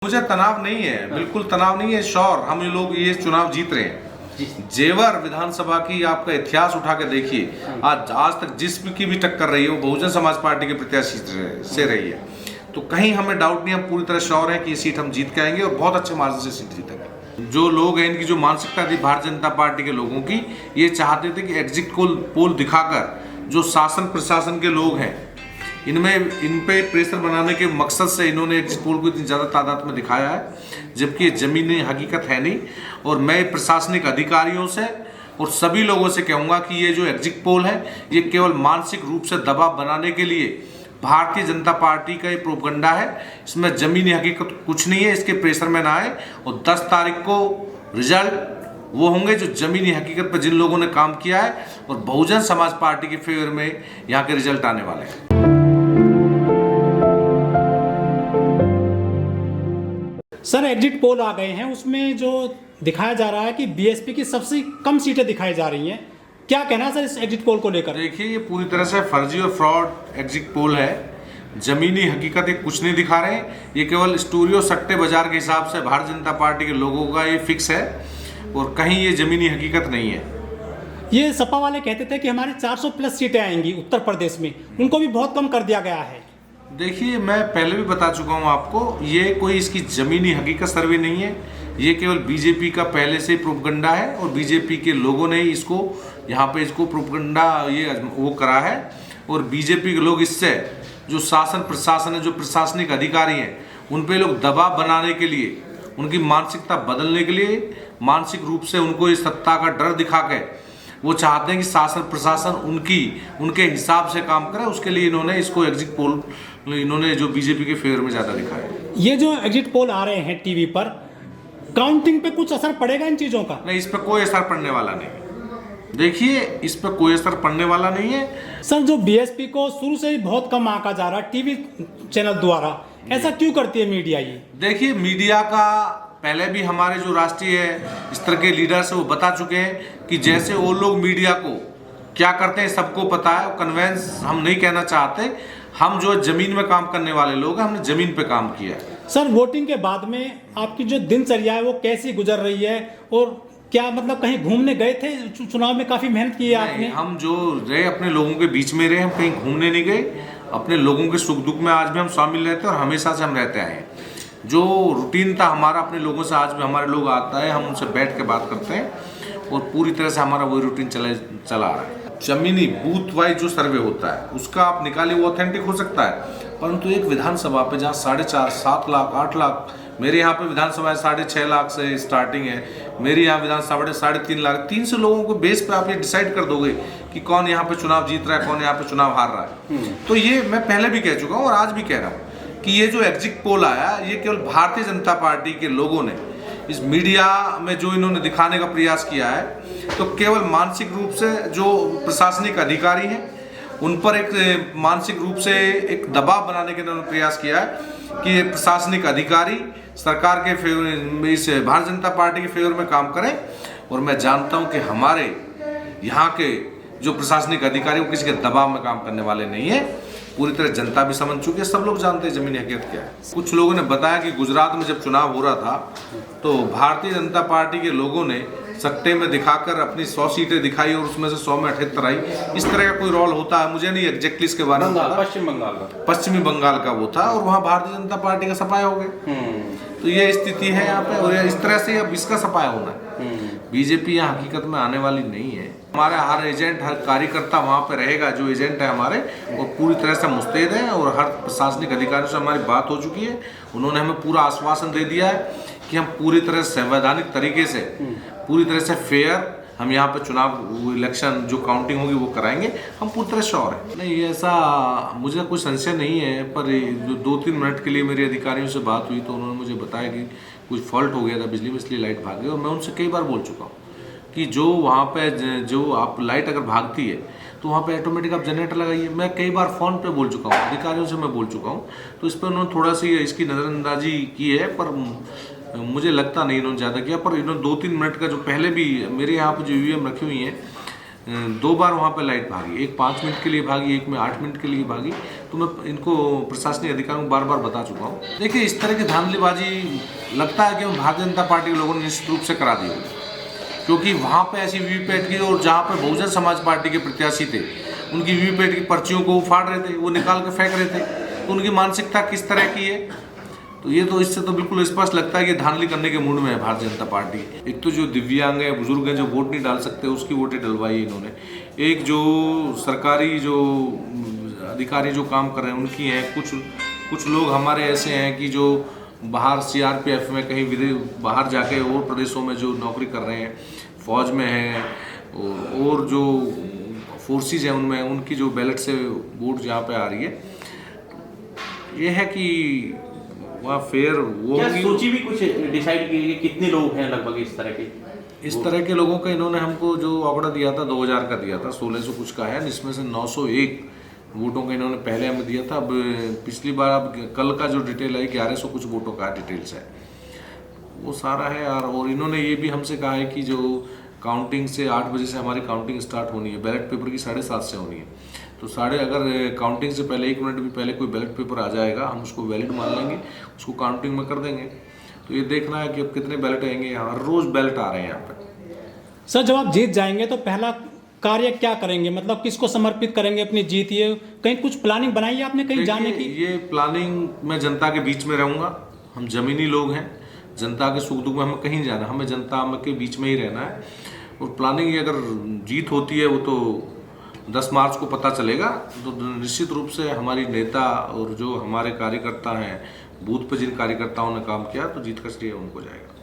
मुझे तनाव नहीं है, बिल्कुल तनाव नहीं है। श्योर हम लोग ये चुनाव जीत रहे हैं। जेवर विधानसभा की आपका इतिहास उठा के देखिए, आज तक जिस की भी टक्कर रही है वो बहुजन समाज पार्टी के प्रत्याशी से रही है। तो कहीं हमें डाउट नहीं, हम पूरी तरह श्योर है कि ये सीट हम जीत के आएंगे और बहुत अच्छे मार्जिन से सीट जीतेंगे। जो लोग हैं, इनकी जो मानसिकता थी भारतीय जनता पार्टी के लोगों की, ये चाहते थे कि एग्जिट पोल दिखाकर जो शासन प्रशासन के लोग हैं इन पे प्रेशर बनाने के मकसद से इन्होंने एग्जिट पोल को इतनी ज़्यादा तादाद में दिखाया है, जबकि ये ज़मीनी हकीकत है नहीं। और मैं प्रशासनिक अधिकारियों से और सभी लोगों से कहूँगा कि ये जो एग्जिट पोल है ये केवल मानसिक रूप से दबाव बनाने के लिए भारतीय जनता पार्टी का ये प्रोपगंडा है। इसमें ज़मीनी हकीकत कुछ नहीं है, इसके प्रेशर में ना आए। और 10 तारीख को रिजल्ट वो होंगे जो ज़मीनी हकीकत पर जिन लोगों ने काम किया है, और बहुजन समाज पार्टी के फेवर में यहाँ के रिजल्ट आने वाले हैं। सर, एग्जिट पोल आ गए हैं, उसमें जो दिखाया जा रहा है कि बीएसपी की सबसे कम सीटें दिखाई जा रही हैं। क्या कहना है सर इस एग्जिट पोल को लेकर? देखिए, ये पूरी तरह से फर्जी और फ्रॉड एग्जिट पोल है। जमीनी हकीकत ये कुछ नहीं दिखा रहे हैं। ये केवल स्टोरी और सट्टे बाजार के हिसाब से भारतीय जनता पार्टी के लोगों का ये फिक्स है, और कहीं ये जमीनी हकीकत नहीं है। ये सपा वाले कहते थे कि हमारे 400 प्लस सीटें आएंगी उत्तर प्रदेश में, उनको भी बहुत कम कर दिया गया है। देखिए, मैं पहले भी बता चुका हूँ आपको, ये कोई इसकी ज़मीनी हकीकत सर्वे नहीं है। ये केवल बीजेपी का पहले से ही प्रोपगंडा है, और बीजेपी के लोगों ने इसको यहाँ पे इसको प्रोपगंडा ये वो करा है। और बीजेपी के लोग इससे जो शासन प्रशासन है, जो प्रशासनिक अधिकारी हैं, उन पे लोग दबाव बनाने के लिए, उनकी मानसिकता बदलने के लिए, मानसिक रूप से उनको इस सत्ता का डर दिखा के वो चाहते हैं कि शासन प्रशासन उनके हिसाब से काम करे। उसके लिए इन्होंने इसको एग्जिट पोल इन्होंने जो बीजेपी के फेवर में ज़्यादा दिखाया। ये जो एग्जिट पोल आ रहे हैं टीवी पर, काउंटिंग पे कुछ असर पड़ेगा इन चीज़ों का? नहीं, इस पर कोई असर पड़ने वाला नहीं। देखिए, इस पर कोई असर पड़ने वाला नहीं है। सर, जो बीएसपी को शुरू से ही बहुत कम आंका जा रहा है टीवी चैनल द्वारा, ऐसा क्यों करती है मीडिया? ये देखिए, मीडिया का पहले भी हमारे जो राष्ट्रीय स्तर के लीडर्स हैं वो बता चुके हैं कि जैसे वो लोग मीडिया को क्या करते हैं सबको पता है। कन्वेंस हम नहीं कहना चाहते, हम जो जमीन में काम करने वाले लोग हैं, हमने जमीन पे काम किया है। सर, वोटिंग के बाद में आपकी जो दिनचर्या है वो कैसी गुजर रही है, और क्या मतलब कहीं घूमने गए थे? चुनाव में काफी मेहनत की है आपने। हम जो रहे अपने लोगों के बीच में रहे, हम कहीं घूमने नहीं गए। अपने लोगों के सुख दुख में आज भी हम शामिल रहते हैं और हमेशा से हम रहते आए हैं। जो रूटीन था हमारा अपने लोगों से, आज भी हमारे लोग आता है, हम उनसे बैठ के बात करते हैं, और पूरी तरह से हमारा वही रूटीन चला आ रहा है। जमीनी बूथ वाइज जो सर्वे होता है उसका आप निकालिए, वो ऑथेंटिक हो सकता है, परंतु एक विधानसभा पे जहाँ 4.5, 7 लाख, 8 लाख, मेरे यहाँ पे विधानसभा 6.5 लाख से स्टार्टिंग है, मेरी यहाँ विधानसभा 3.5 लाख, 300 लोगों को बेस पे आप ये डिसाइड कर दोगे कि कौन यहाँ पे चुनाव जीत रहा है, कौन यहाँ पे चुनाव हार रहा है। तो ये मैं पहले भी कह चुका हूँ और आज भी कह रहा हूँ कि ये जो एग्जिट पोल आया, ये केवल भारतीय जनता पार्टी के लोगों ने इस मीडिया में जो इन्होंने दिखाने का प्रयास किया है, तो केवल मानसिक रूप से जो प्रशासनिक अधिकारी हैं उन पर एक मानसिक रूप से एक दबाव बनाने के इन्होंने प्रयास किया है कि प्रशासनिक अधिकारी सरकार के फेवर, इस भारतीय जनता पार्टी के फेवर में काम करें। और मैं जानता हूं कि हमारे यहाँ के जो प्रशासनिक अधिकारी वो किसी के दबाव में काम करने वाले नहीं है। पूरी तरह जनता भी समझ चुकी है, सब लोग जानते हैं जमीनी हकीकत क्या है। कुछ लोगों ने बताया कि गुजरात में जब चुनाव हो रहा था तो भारतीय जनता पार्टी के लोगों ने सट्टे में दिखाकर अपनी 100 सीटें दिखाई और उसमें से 100 में 78 आई। इस तरह का कोई रोल होता है, मुझे नहीं एग्जैक्टली इसके बारे में पता। पश्चिमी बंगाल का वो था, और वहाँ भारतीय जनता पार्टी का सफाया हो गया। तो ये स्थिति है यहाँ पे, और इस तरह से अब इसका सफाया होना है। बीजेपी यहाँ हकीकत में आने वाली नहीं है। हमारा हर एजेंट, हर कार्यकर्ता वहाँ पे रहेगा, जो एजेंट है हमारे, और पूरी तरह से मुस्तैद है। और हर प्रशासनिक अधिकारियों से हमारी बात हो चुकी है, उन्होंने हमें पूरा आश्वासन दे दिया है कि हम पूरी तरह से संवैधानिक तरीके से, पूरी तरह से फेयर हम यहाँ पे चुनाव इलेक्शन जो काउंटिंग होगी वो कराएंगे। हम पूरी तरह श्योर है। नहीं, ऐसा मुझे कोई संशय नहीं है, पर जो 2-3 मिनट के लिए मेरे अधिकारियों से बात हुई तो उन्होंने मुझे बताया कि कुछ फॉल्ट हो गया था बिजली में, इसलिए लाइट भाग गई। और मैं उनसे कई बार बोल चुका हूँ कि जो वहाँ पे जो आप लाइट अगर भागती है तो वहाँ पे ऑटोमेटिक आप जनरेटर लगाइए। मैं कई बार फ़ोन पे बोल चुका हूँ, अधिकारियों से मैं बोल चुका हूँ। तो इस पर उन्होंने थोड़ा सी इसकी नज़रअंदाजी की है, पर मुझे लगता नहीं इन्होंने ज़्यादा किया। पर इन्होंने 2-3 मिनट का जो पहले भी मेरे यहाँ पे जो ईवीएम रखी हुई हैं 2 बार वहाँ पे लाइट भागी, एक 5 मिनट के लिए भागी, एक में 8 मिनट के लिए भागी। तो मैं इनको प्रशासनिक अधिकारियों को बार बार बता चुका हूँ। देखिए, इस तरह की धांधलीबाजी लगता है कि भारतीय जनता पार्टी के लोगों ने निश्चित रूप से करा दी होगी, क्योंकि वहाँ पे ऐसी वीवीपैट की, और जहाँ पे बहुजन समाज पार्टी के प्रत्याशी थे उनकी वीवीपैट की पर्चियों को वो फाड़ रहे थे, वो निकाल के फेंक रहे थे। तो उनकी मानसिकता किस तरह की है, तो ये तो इससे तो बिल्कुल स्पष्ट लगता है कि धांधली करने के मूड में है भारतीय जनता पार्टी। एक तो जो दिव्यांग है, बुजुर्ग हैं, जो वोट नहीं डाल सकते, उसकी वोटें डलवाई इन्होंने। एक जो सरकारी जो अधिकारी जो काम कर रहे हैं उनकी हैं। कुछ लोग हमारे ऐसे हैं कि जो बाहर सीआरपीएफ में कहीं बाहर जाके और प्रदेशों में जो नौकरी कर रहे हैं, फौज में हैं, और जो फोर्सेस हैं उनमें, उनकी जो बैलेट से वोट जहाँ पे आ रही है, ये है कि वहाँ फेयर वो क्या सूची भी कुछ डिसाइड की कि कितने लोग हैं लगभग इस तरह के लोगों का इन्होंने हमको जो आंकड़ा दिया था 2000 का दिया था, 1600 कुछ का है, जिसमें से 901 वोटों का इन्होंने पहले हमें दिया था। अब पिछली बार, अब कल का जो डिटेल है 1100 कुछ वोटों का डिटेल्स है, वो सारा है यार। और इन्होंने ये भी हमसे कहा है कि जो काउंटिंग से 8 बजे से हमारी काउंटिंग स्टार्ट होनी है, बैलेट पेपर की 7:30 से होनी है। तो अगर काउंटिंग से पहले 1 मिनट भी पहले कोई बैलेट पेपर आ जाएगा, हम उसको वैलिड मान लेंगे, उसको काउंटिंग में कर देंगे। तो ये देखना है कि अब कितने बैलेट आएंगे। यहाँ हर रोज बैलेट आ रहे हैं यहाँ पे। सर, जब आप जीत जाएंगे तो पहला कार्य क्या करेंगे, मतलब किसको समर्पित करेंगे अपनी जीत? ये कहीं कुछ प्लानिंग बनाई है आपने कहीं जाने की? ये प्लानिंग, मैं जनता के बीच में रहूँगा। हम जमीनी लोग हैं, जनता के सुख दुख में हमें कहीं जाना, हमें जनता के बीच में ही रहना है। और प्लानिंग, अगर जीत होती है वो तो 10 मार्च को पता चलेगा। तो निश्चित रूप से हमारी नेता और जो हमारे कार्यकर्ता हैं, बूथ पे जिन कार्यकर्ताओं ने काम किया, तो जीत का श्रेय उनको जाएगा।